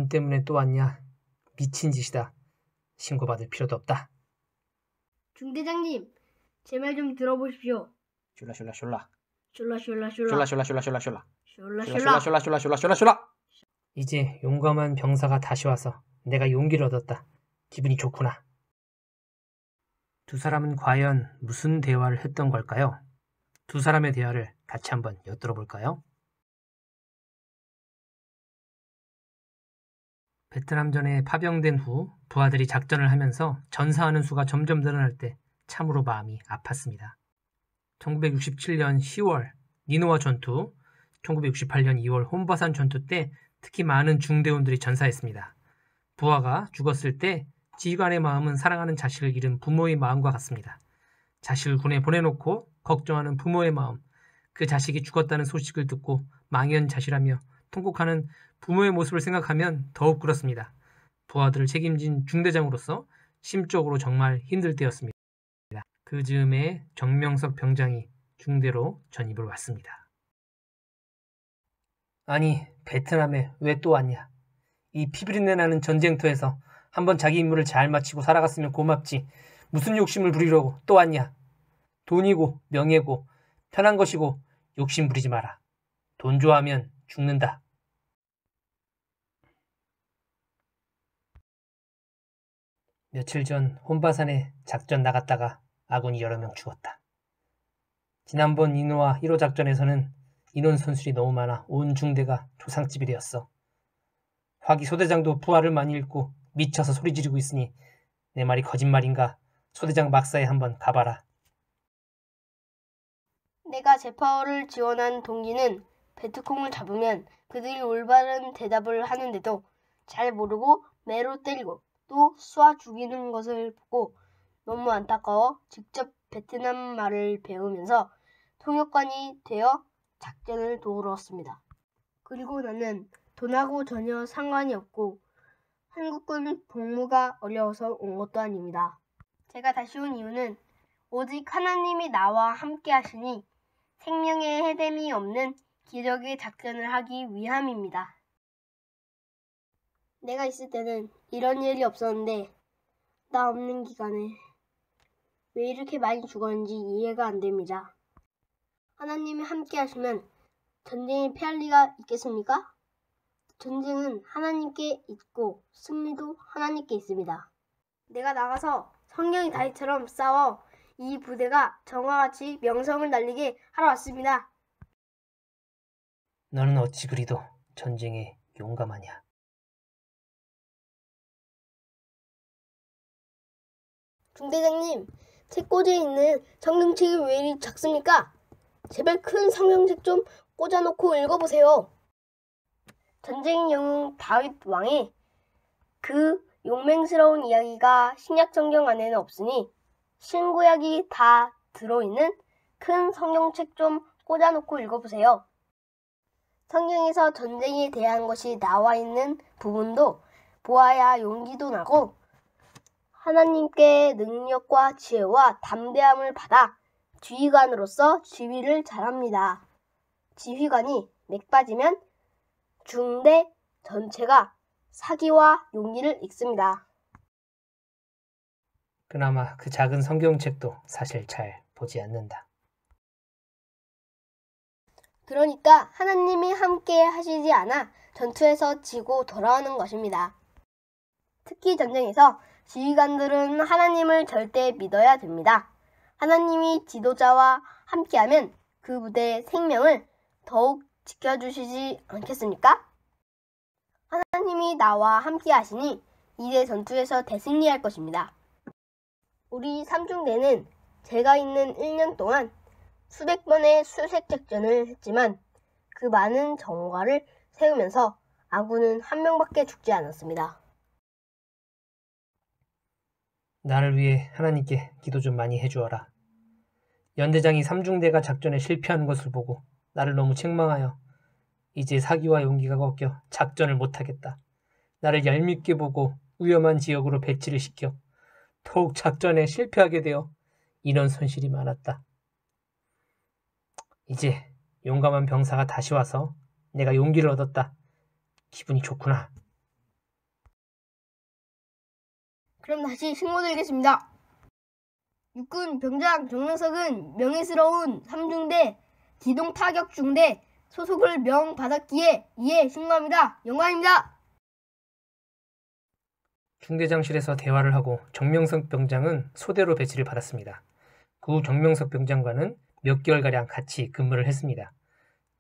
돈 때문에 또 왔냐? 미친 짓이다. 신고받을 필요도 없다. 중대장님, 제 말 좀 들어보십시오. 슐라 슐라 슐라. 슐라 슐라 슐라. 슐라 슐라 슐라 슐라 슐라. 슐라 슐라 슐라 슐라 슐라 슐라 슐라. 이제 용감한 병사가 다시 와서 내가 용기를 얻었다. 기분이 좋구나. 두 사람은 과연 무슨 대화를 했던 걸까요? 두 사람의 대화를 같이 한번 엿들어 볼까요? 베트남전에 파병된 후 부하들이 작전을 하면서 전사하는 수가 점점 늘어날 때 참으로 마음이 아팠습니다. 1967년 10월 니노와 전투, 1968년 2월 혼바산 전투 때 특히 많은 중대원들이 전사했습니다. 부하가 죽었을 때 지휘관의 마음은 사랑하는 자식을 잃은 부모의 마음과 같습니다. 자식을 군에 보내놓고 걱정하는 부모의 마음, 그 자식이 죽었다는 소식을 듣고 망연자실하며 통곡하는 부모의 모습을 생각하면 더욱 그렇습니다. 부하들을 책임진 중대장으로서 심적으로 정말 힘들 때였습니다. 그 즈음에 정명석 병장이 중대로 전입을 왔습니다. 아니, 베트남에 왜 또 왔냐? 이 피비린내 나는 전쟁터에서 한번 자기 임무를 잘 마치고 살아갔으면 고맙지. 무슨 욕심을 부리려고 또 왔냐? 돈이고 명예고 편한 것이고 욕심 부리지 마라. 돈 좋아하면 죽는다. 며칠 전 혼바산에 작전 나갔다가 아군이 여러 명 죽었다. 지난번 인호와 1호 작전에서는 인원 손실이 너무 많아 온 중대가 조상집이 되었어. 화기 소대장도 부하를 많이 잃고 미쳐서 소리 지르고 있으니 내 말이 거짓말인가 소대장 막사에 한번 가봐라. 내가 제파어를 지원한 동기는 베트콩을 잡으면 그들이 올바른 대답을 하는데도 잘 모르고 매로 때리고 또 쏴 죽이는 것을 보고 너무 안타까워 직접 베트남 말을 배우면서 통역관이 되어 작전을 도우렀습니다. 그리고 나는 돈하고 전혀 상관이 없고 한국군 복무가 어려워서 온 것도 아닙니다. 제가 다시 온 이유는 오직 하나님이 나와 함께 하시니 생명에 해됨이 없는 기적의 작전을 하기 위함입니다. 내가 있을 때는 이런 일이 없었는데 나 없는 기간에 왜 이렇게 많이 죽었는지 이해가 안 됩니다. 하나님이 함께 하시면 전쟁이 패할 리가 있겠습니까? 전쟁은 하나님께 있고 승리도 하나님께 있습니다. 내가 나가서 성경이 다이처럼 싸워 이 부대가 정화같이 명성을 날리게 하러 왔습니다. 너는 어찌 그리도 전쟁에 용감하냐? 중대장님, 책꽂이에 있는 성경책이 왜 이리 작습니까? 제발 큰 성경책 좀 꽂아놓고 읽어보세요. 전쟁의 영웅 다윗 왕의 그 용맹스러운 이야기가 신약 성경 안에는 없으니 신구약이 다 들어있는 큰 성경책 좀 꽂아놓고 읽어보세요. 성경에서 전쟁에 대한 것이 나와 있는 부분도 보아야 용기도 나고 하나님께 능력과 지혜와 담대함을 받아 지휘관으로서 지휘를 잘합니다. 지휘관이 맥 빠지면 중대 전체가 사기와 용기를 잃습니다. 그나마 그 작은 성경책도 사실 잘 보지 않는다. 그러니까 하나님이 함께 하시지 않아 전투에서 지고 돌아오는 것입니다. 특히 전쟁에서 지휘관들은 하나님을 절대 믿어야 됩니다. 하나님이 지도자와 함께하면 그 부대의 생명을 더욱 지켜주시지 않겠습니까? 하나님이 나와 함께 하시니 이대 전투에서 대승리할 것입니다. 우리 삼중대는 제가 있는 1년 동안 수백 번의 수색 작전을 했지만 그 많은 전과를 세우면서 아군은 한 명밖에 죽지 않았습니다. 나를 위해 하나님께 기도 좀 많이 해주어라. 연대장이 삼중대가 작전에 실패하는 것을 보고 나를 너무 책망하여 이제 사기와 용기가 꺾여 작전을 못하겠다. 나를 얄밉게 보고 위험한 지역으로 배치를 시켜 더욱 작전에 실패하게 되어 인원 손실이 많았다. 이제 용감한 병사가 다시 와서 내가 용기를 얻었다. 기분이 좋구나. 그럼 다시 신고드리겠습니다. 육군 병장 정명석은 명예스러운 3중대 기동타격중대 소속을 명받았기에 이에 신고합니다. 영광입니다. 중대장실에서 대화를 하고 정명석 병장은 소대로 배치를 받았습니다. 그 후 정명석 병장과는 몇 개월가량 같이 근무를 했습니다.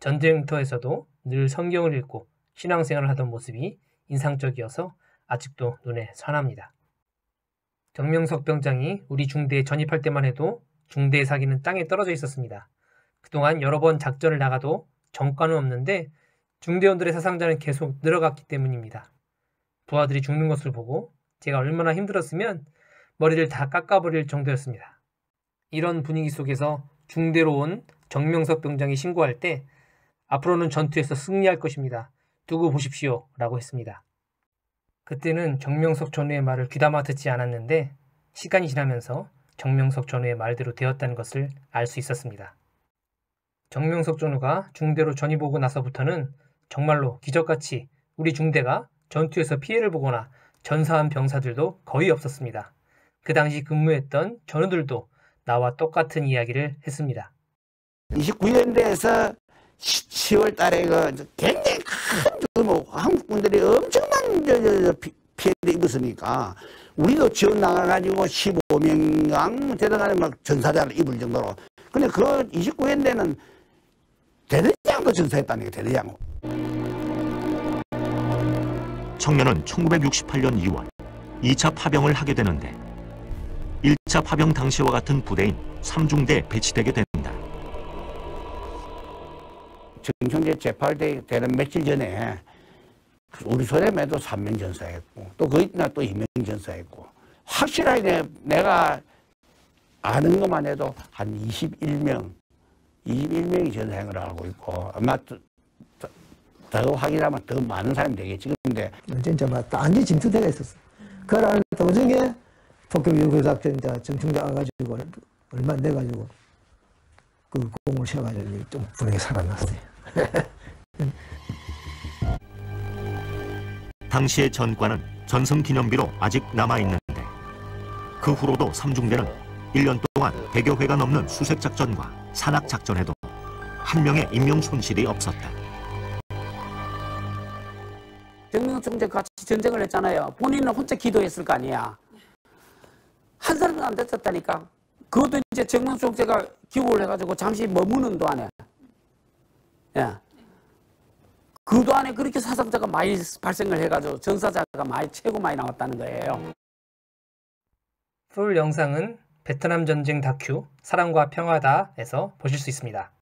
전쟁터에서도 늘 성경을 읽고 신앙생활을 하던 모습이 인상적이어서 아직도 눈에 선합니다. 정명석 병장이 우리 중대에 전입할 때만 해도 중대의 사기는 땅에 떨어져 있었습니다. 그동안 여러 번 작전을 나가도 정과는 없는데 중대원들의 사상자는 계속 늘어갔기 때문입니다. 부하들이 죽는 것을 보고 제가 얼마나 힘들었으면 머리를 다 깎아버릴 정도였습니다. 이런 분위기 속에서 중대로 온 정명석 병장이 신고할 때 앞으로는 전투에서 승리할 것입니다. 두고 보십시오 라고 했습니다. 그때는 정명석 전우의 말을 귀담아 듣지 않았는데 시간이 지나면서 정명석 전우의 말대로 되었다는 것을 알 수 있었습니다. 정명석 전우가 중대로 전입 오고 나서부터는 정말로 기적같이 우리 중대가 전투에서 피해를 보거나 전사한 병사들도 거의 없었습니다. 그 당시 근무했던 전우들도 나와 똑같은 이야기를 했습니다. 29년대에서 10월 달에 굉장히 큰 한국 군들이 엄청난 피해를 입었으니까 우리도 지원 나가가지고 15명강 대단한 막 전사자를 입을 정도로. 근데 그 29년대는 대대장도 전사했다는 게 대대장. 청년은 1968년 2월 2차 파병을 하게 되는데 1차 파병 당시와 같은 부대인 3중대에 배치되게 됩니다. 정청제 제8대 되는 며칠 전에 우리 소대에도 3명 전사했고 또 그 이튿날 또 2명 전사했고 확실하게 내가 아는 것만 해도 한 21명이 전사한 걸 알고 있고 아마 더 확인하면 더 많은 사람이 되겠지. 근데 진짜 막 단지 진투대가 있었어. 그러는 도중에 폭격유교작전 정충자 와가지고 얼마 안 돼가지고 그 공을 쉬어가지고 좀 분위기 살아났어요. 당시의 전과는 전승기념비로 아직 남아있는데 그 후로도 3중대는 1년 동안 100여 회가 넘는 수색작전과 산악작전에도 한 명의 인명 손실이 없었다. 정명석 총재 같이 전쟁을 했잖아요. 본인은 혼자 기도했을 거 아니야. 한 사람도 안 됐었다니까. 그것도 이제 정명석 총재가 기고를 해가지고 잠시 머무는 동안에, 예. 그 동안에 그렇게 사상자가 많이 발생을 해가지고 전사자가 최고 많이 나왔다는 거예요. 풀 영상은 베트남 전쟁 다큐 사랑과 평화다에서 보실 수 있습니다.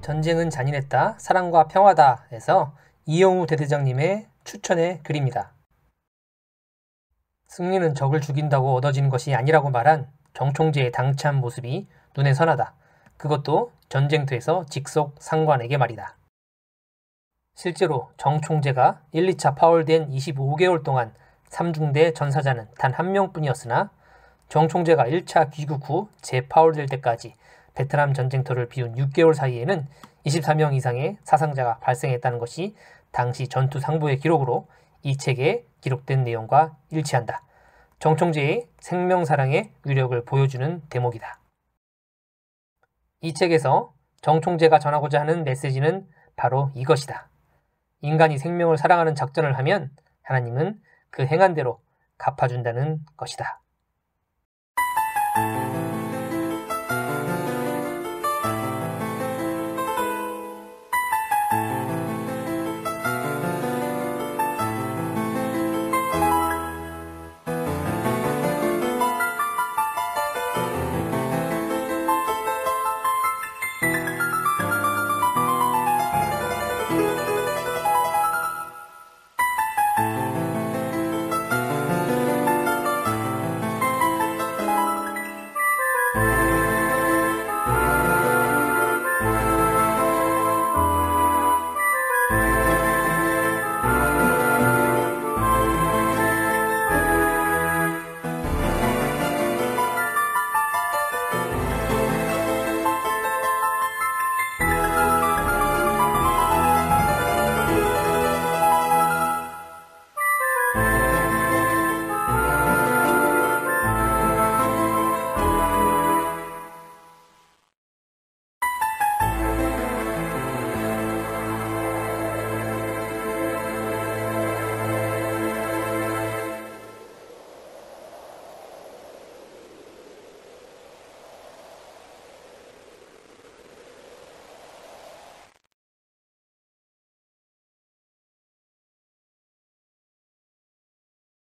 전쟁은 잔인했다. 사랑과 평화다에서 이영우 대대장님의 추천의 글입니다. 승리는 적을 죽인다고 얻어지는 것이 아니라고 말한 정총재의 당찬 모습이 눈에 선하다. 그것도 전쟁터에서 직속 상관에게 말이다. 실제로 정총재가 1, 2차 파월된 25개월 동안 3중대 전사자는 단 한 명뿐이었으나 정총재가 1차 귀국 후 재파월될 때까지 베트남 전쟁터를 비운 6개월 사이에는 24명 이상의 사상자가 발생했다는 것이 당시 전투 상부의 기록으로 이 책에 기록된 내용과 일치한다. 정총재의 생명사랑의 위력을 보여주는 대목이다. 이 책에서 정총재가 전하고자 하는 메시지는 바로 이것이다. 인간이 생명을 사랑하는 작전을 하면 하나님은 그 행한 대로 갚아준다는 것이다.